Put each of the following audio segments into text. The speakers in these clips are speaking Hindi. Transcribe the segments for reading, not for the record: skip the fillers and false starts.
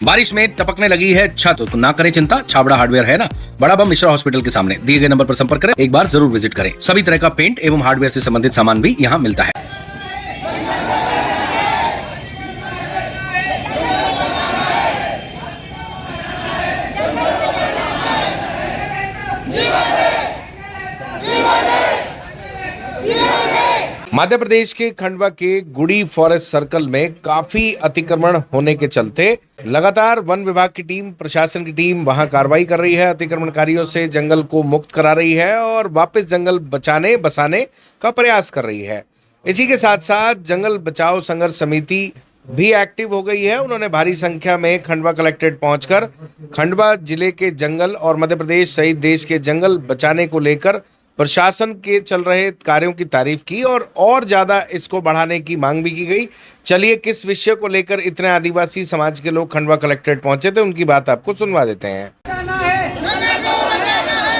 बारिश में टपकने लगी है छत तो ना करें चिंता, छाबड़ा हार्डवेयर है ना। बड़ा बम मिश्रा हॉस्पिटल के सामने दिए गए नंबर पर संपर्क करें, एक बार जरूर विजिट करें। सभी तरह का पेंट एवं हार्डवेयर से संबंधित सामान भी यहाँ मिलता है। मध्य प्रदेश के खंडवा के गुड़ी फॉरेस्ट सर्कल में काफी अतिक्रमण होने के चलते लगातार वन विभाग की टीम, प्रशासन की टीम वहां कार्रवाई कर रही है। अतिक्रमणकारियों से जंगल को मुक्त करा रही है और वापस जंगल बचाने बसाने का प्रयास कर रही है। इसी के साथ साथ जंगल बचाओ संघर्ष समिति भी एक्टिव हो गई है। उन्होंने भारी संख्या में खंडवा कलेक्ट्रेट पहुंचकर खंडवा जिले के जंगल और मध्य प्रदेश सहित देश के जंगल बचाने को लेकर प्रशासन के चल रहे कार्यों की तारीफ की और ज्यादा इसको बढ़ाने की मांग भी की गई। चलिए किस विषय को लेकर इतने आदिवासी समाज के लोग खंडवा कलेक्ट्रेट पहुंचे थे, उनकी बात आपको सुनवा देते हैं।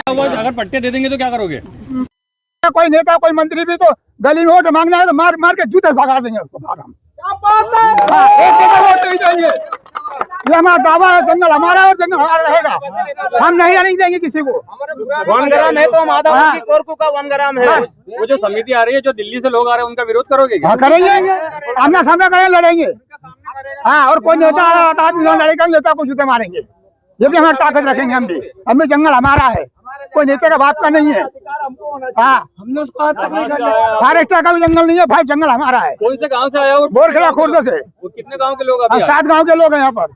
अगर पट्टे दे देंगे तो क्या करोगे? कोई नेता कोई मंत्री भी तो गली में वोट मांगना है तो मार मार के जूते भगा देंगे उसको। वोट नहीं देंगे, ये हमारा दावा है। जंगल हमारा और जंगल हमारा रहेगा, हम नहीं देंगे किसी को। वनग्राम है तो हम आदिवासी कोरकू का वनग्राम है। वो जो समिति आ रही है, जो दिल्ली से लोग आ रहे हैं, उनका विरोध करोगे क्या? हाँ करेंगे, आमना सामना करेंगे, लड़ेंगे। हाँ, और कोई नेता आदमी लड़ेगा, नेता को जूते मारेंगे। ये भी हमारी ताकत रखेंगे। हम भी जंगल हमारा है, कोई नेता का बाप का नहीं है। हाँ, महाराष्ट्र का भी जंगल नहीं है भाई, जंगल हमारा है। कौन से गांव से आया हो? बोरखेड़ा खुर्द से। वो कितने गांव के लोग? 7 गांव के लोग हैं यहाँ पर।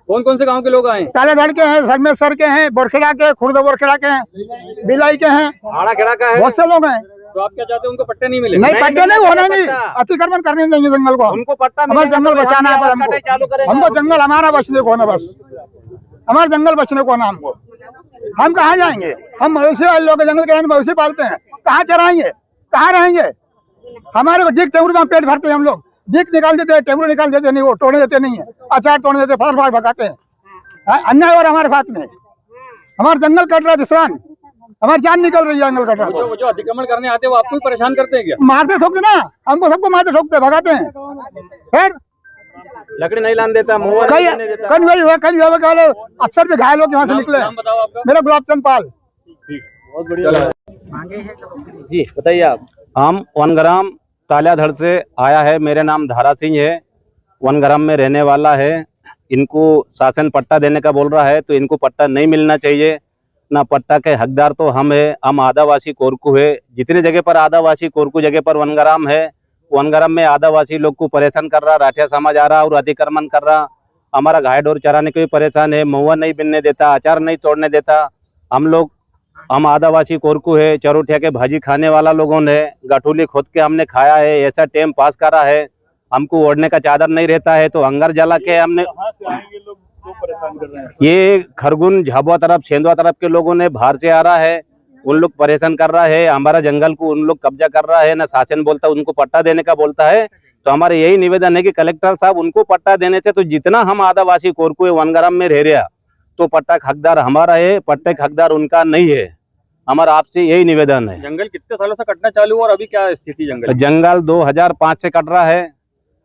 कौन कौन से गांव के लोग आए? तालेगढ़ के हैं, सरमेश्वर के हैं, बोरखेड़ा के, खुर्द बोरखेड़ा के हैं, बिलाई के हैं, आड़ाखेड़ा का है, बहुत से लोग हैं। तो आप क्या चाहते हैं? उनको पट्टे नहीं मिले? नहीं, पट्टे नहीं होना, नहीं अतिक्रमण करने देंगे जंगल को। उनको पट्टा हमारा जंगल बचाना है, हमको जंगल हमारा बचने को ना, बस हमारा जंगल बचने को ना हमको। हम कहाँ जाएंगे? हम मवेशी वाले लोग जंगल के मवेशी पालते हैं, कहाँ चराएंगे, कहाँ रहेंगे? हमारे को डिग टेबुल में पेट भरते हैं हम लोग। डिग निकाल देते हैं, टेबुल निकाल देते नहीं, वो तोड़ने देते नहीं है, अचार तोड़ने देते, फाड़ फाड़ भगाते हैं। अन्याय हो रहा हमारे साथ में। हमारा जंगल कट रहा है किसान, हमारी जान निकल रही है जंगल कट रहा है। जो अतिक्रमण करने आते हैं वो आपको भी परेशान करते हैं क्या? मारते ठोकते ना, हमको सबको मारते ठोकते भगाते हैं। फिर लकड़ी नहीं लान देता, अक्सर भी घायल होकर वहाँ से निकले। नाम बताओ आपका? मेरा गुलाब चंद पाल। बहुत बढ़िया जी बताइए आप। हम वनग्राम ताल्याधड़ से आया है। मेरा नाम धारा सिंह है, वनग्राम में रहने वाला है। इनको शासन पट्टा देने का बोल रहा है, तो इनको पट्टा नहीं मिलना चाहिए ना। पट्टा के हकदार तो हम है, हम आदिवासी कोरकू है। जितनी जगह पर आदिवासी कोरकू जगह पर वनग्राम है, वनग्राम में आदिवासी लोग को परेशान कर रहा, राठिया समाज आ रहा और अतिक्रमण कर रहा। हमारा गाय डोर चराने को भी परेशान है, महुआ नहीं बिनने देता, अचार नहीं तोड़ने देता। हम आदिवासी कोरकू है, चरोठिया के भाजी खाने वाला लोगों ने गठूली खोद के हमने खाया है, ऐसा टाइम पास करा है। हमको ओढ़ने का चादर नहीं रहता है, तो अंगार जला के हमने ये खरगुन झाबुआ तरफ, सेंधवा तरफ के लोगों ने बाहर से आ रहा है, उन लोग परेशान कर रहा है। हमारा जंगल को उन लोग कब्जा कर रहा है ना। शासन बोलता है उनको पट्टा देने का बोलता है। तो हमारे यही निवेदन है कि कलेक्टर साहब उनको पट्टा देने से, तो जितना हम आदिवासी कोरकू वनग्राम में रह रहा, तो पट्टा का हकदार हमारा है, पट्टे का हकदार उनका नहीं है। हमारा आपसे यही निवेदन है। जंगल कितने सालों से कटना चालू और अभी क्या स्थिति जंगल? जंगल 2005 से कट रहा है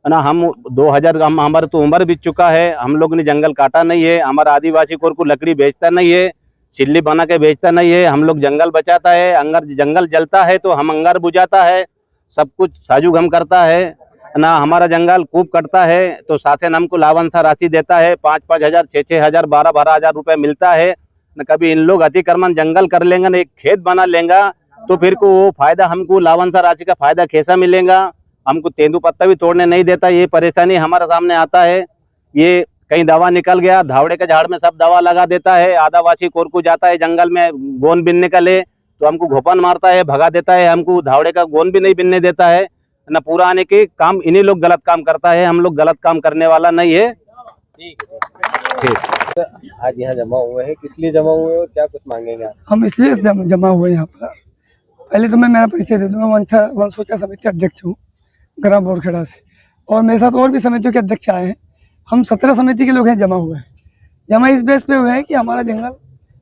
ना। हम 2000 हमारे तो उम्र बीत चुका है, हम लोग ने जंगल काटा नहीं है। हमारा आदिवासी कोरकू लकड़ी बेचता नहीं है, सिल्ली बना के बेचता नहीं है। हम लोग जंगल बचाता है। अंगार जंगल जलता है तो हम अंगार बुझाता है, सब कुछ साजू गम करता है ना। हमारा जंगल खूब कटता है तो शासन हमको लावांसा राशि देता है, 5-5 हजार, 6-6 हजार, 12-12 हजार रुपये मिलता है न। कभी इन लोग अतिक्रमण जंगल कर लेंगे ना, एक खेत बना लेंगा, तो फिर को वो फायदा हमको लावांसा राशि का फायदा कैसा मिलेगा? हमको तेंदू पत्ता भी तोड़ने नहीं देता। ये परेशानी हमारे सामने आता है। ये कहीं दवा निकल गया, धावड़े के झाड़ में सब दवा लगा देता है। आदिवासी कोरकू जाता है जंगल में गोन बिनने का ले, तो हमको घोपन मारता है, भगा देता है। हमको धावड़े का गोन भी नहीं बिनने देता है ना। पूरा आने के काम इन्हीं लोग गलत काम करता है, हम लोग गलत काम करने वाला नहीं है। ठीक। आज यहाँ जमा हुए हैं, किस लिए जमा हुए और क्या कुछ मांगेंगे आप? हम इसलिए जमा हुए यहाँ पर। पहले तो मैं मेरा परिचय दे दूँ। मैं वनसोचा समिति अध्यक्ष हूँ ग्राम बोरखेड़ा से, और मेरे साथ और भी समितियों के अध्यक्ष आए हैं। हम 17 समिति के लोग हैं जमा हुए हैं। जमा इस बेस पे हुए हैं कि हमारा जंगल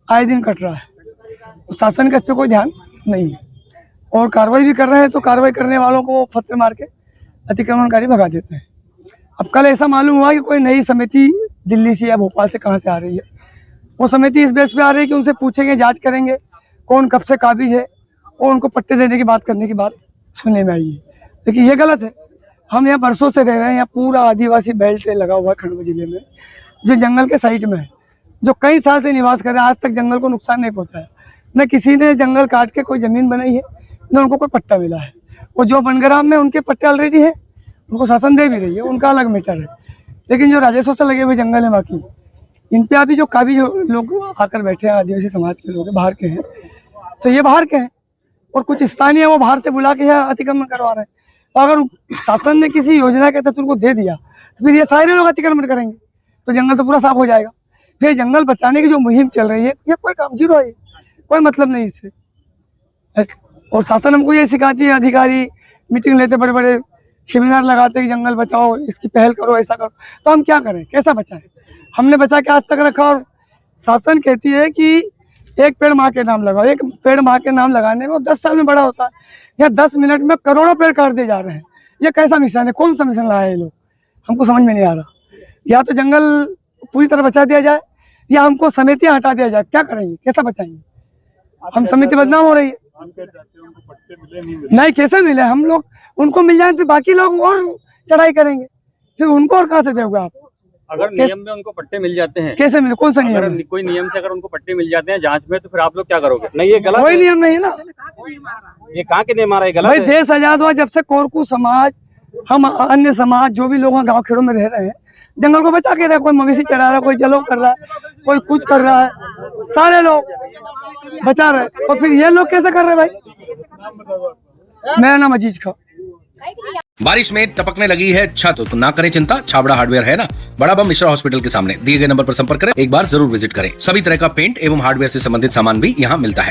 आए दिन कट रहा है, तो शासन का इस पर कोई ध्यान नहीं है, और कार्रवाई भी कर रहे हैं। तो कार्रवाई करने वालों को फत्ते मार के अतिक्रमणकारी भगा देते हैं। अब कल ऐसा मालूम हुआ कि कोई नई समिति दिल्ली से या भोपाल से कहाँ से आ रही है। वो समिति इस बेस पे आ रही है कि उनसे पूछेंगे, जांच करेंगे कौन कब से काबिज है, और उनको पट्टे देने की बात करने की बात सुनने में आई है। लेकिन ये गलत है। हम यहाँ बरसों से रह रहे हैं, यहाँ पूरा आदिवासी बेल्ट लगा हुआ है खंडवा जिले में, जो जंगल के साइड में है, जो कई साल से निवास कर रहे हैं। आज तक जंगल को नुकसान नहीं पहुँचाया, न किसी ने जंगल काट के कोई ज़मीन बनाई है, न उनको कोई पट्टा मिला है। और जो बनग्राम में उनके पट्टे ऑलरेडी हैं, उनको शासन दे भी रही है, उनका अलग मैटर है। लेकिन जो राजस्व से लगे हुए जंगल है बाकी, इन पे अभी जो काबिज लोग आकर बैठे हैं, आदिवासी समाज के लोग बाहर के हैं, तो ये बाहर के हैं, और कुछ स्थानीय वो बाहर से बुला के यहाँ अतिक्रमण करवा रहे हैं। तो अगर शासन ने किसी योजना के तहत उनको दे दिया, तो फिर ये सारे लोग अतिक्रमण करेंगे, तो जंगल तो पूरा साफ हो जाएगा। फिर जंगल बचाने की जो मुहिम चल रही है, ये कोई काम जीरो है, कोई मतलब नहीं इससे। और शासन हमको ये सिखाती है, अधिकारी मीटिंग लेते, बड़े बड़े सेमिनार लगाते कि जंगल बचाओ, इसकी पहल करो, ऐसा करो, तो हम क्या करें, कैसा बचाएं? हमने बचा के आज तक रखा, और शासन कहती है कि एक पेड़ माँ के नाम लगाओ। एक पेड़ माँ के नाम लगाने में वो 10 साल में बड़ा होता है, या 10 मिनट में करोड़ों पेड़ काट दिए जा रहे हैं। ये कैसा मिशन है? कौन सा मिशन लाया है ये लोग? हमको समझ में नहीं आ रहा। या तो जंगल पूरी तरह बचा दिया जाए, या हमको समितियाँ हटा दिया जाए। क्या करेंगे, कैसा बचाएंगे? हम समिति बदनाम हो रही है। नहीं, कैसे मिले? हम लोग उनको मिल जाए तो बाकी लोग और चढ़ाई करेंगे, फिर उनको और कहाँ से दोगे आप? अगर नियम में उनको पट्टे मिल जाते हैं, कैसे मिले? कौन सा नियम है? कोई नियम से अगर उनको पट्टे मिल जाते हैं जांच में, तो फिर आप लोग क्या करोगे? नहीं, ये गलत कोई है। नियम नहीं है ना। ये कहाँ के नियम आ रहा है? गलत भाई है। देश आजाद हुआ जब से कोरकू समाज, हम अन्य समाज जो भी लोग गांव खेड़ों में रह रहे हैं, जंगल को बचा के रहे। कोई मवेशी चरा रहा है, कोई जलोग कर रहा है, कोई कुछ कर रहा है, सारे लोग बचा रहे। और फिर ये लोग कैसे कर रहे हैं भाई? मेरा नाम अजीज खां। बारिश में टपकने लगी है छत, तो ना करें चिंता, छाबड़ा हार्डवेयर है ना, बड़ा बम मिश्रा हॉस्पिटल के सामने। दिए गए नंबर पर संपर्क करें, एक बार जरूर विजिट करें। सभी तरह का पेंट एवं हार्डवेयर से संबंधित सामान भी यहाँ मिलता है।